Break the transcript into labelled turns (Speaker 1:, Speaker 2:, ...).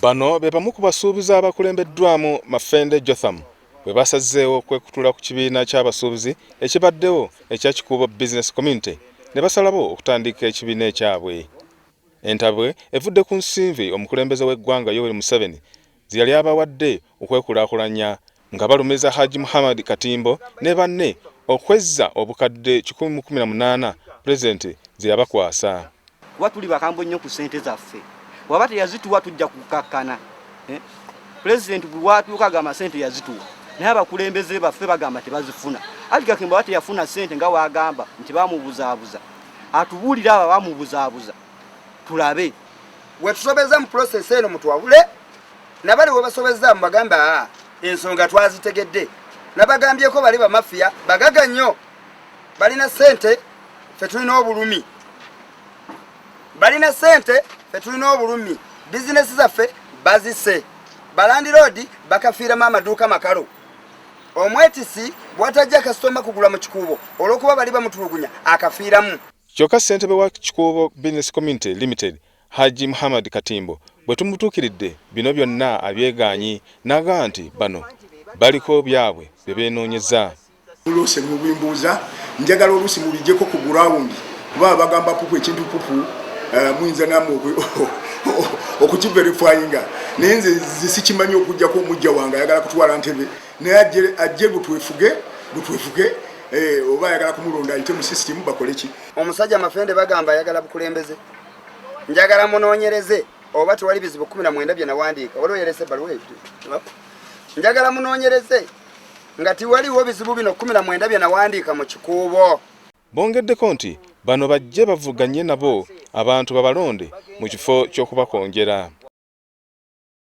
Speaker 1: Bano be bamu ku basuubuzi abakulembeddwamu Mafende Jotham bwe basazzeewo okwekutula ku kibiina ky'abasuubuzi ekibaddewo ekya Kikuubo Business Community ne basalawo okutandika ekibiina ekyabwe. Entabwe evudde ku nsimbi omukulembeze w'eggwanga Yoweri Museveni ze yali abawadde okwekulaakulanya nga balumiza Haji Muhammad Katimbo ne banne okwezza obukadde 118 Pulezidenti ze yabakwasa.
Speaker 2: Kuba tuli bakambwe nnyo ku ssente zaffe. Waba teyazituwa tujja kukakkana. Pulezidenti bwe watuuka agamba ssente yazituwa. Naye abakulembeze baffe bagamba tebazifuna. Aliga Kimba bate yafuna ssente nga waagamba nti bamubuzaabuza. Atubuulira abo bamubuzaabuza. Tulabe.
Speaker 3: We tusobeza mu process eno mutwawule. Nabali we basobeza mbagamba ensonga twazitegedde. Nabagambyeko bali ba mafia bagaga nnyo. Balina ssente ffe tulina obulumi. Balina ssente ffe tulina obulumi. Bizinesi zaffe bazise. Balandi road bakafiira mama duka makalo. Omwetisi bwatajja kasitoma kugula mu Kikuubo olwokuba bali bamutulugunya akafiiramu.
Speaker 1: Kyokka ssentebe wa Kikuubo Business Community Limited Haji Muhammad Katimbo bwe tumutuukiridde bino byonna abyegaanyi n'agamba nti bano baliko byabwe bye beenoonyeza.
Speaker 4: Oluusi mubimbuuza njagala oluusi mubijjeko ku gurawundi kuba bagamba pupu ekintu pupu muyinza namwe okukiverifyinga naye nze sikimanyi okujjako omujja wange ayagala kutwala ntebe naye ajje butwefuge oba ayagala kumulonda ayite mu system bakole ki.
Speaker 3: Omusajja Mafende bagamba ayagala bukulembeze. Njagala munoonyereze oba tewali bizibu 19 bye nawandiika waliwo yerese baluwa ebyo. Njagala munoonyereze nga tiwaliwo bizibu bino 19 bye nawandiika mu Kikuubo.
Speaker 1: Bongeddeko nti bano bajje bavuganye nabo abantu babalonde mu kifo ky'okubakonjera.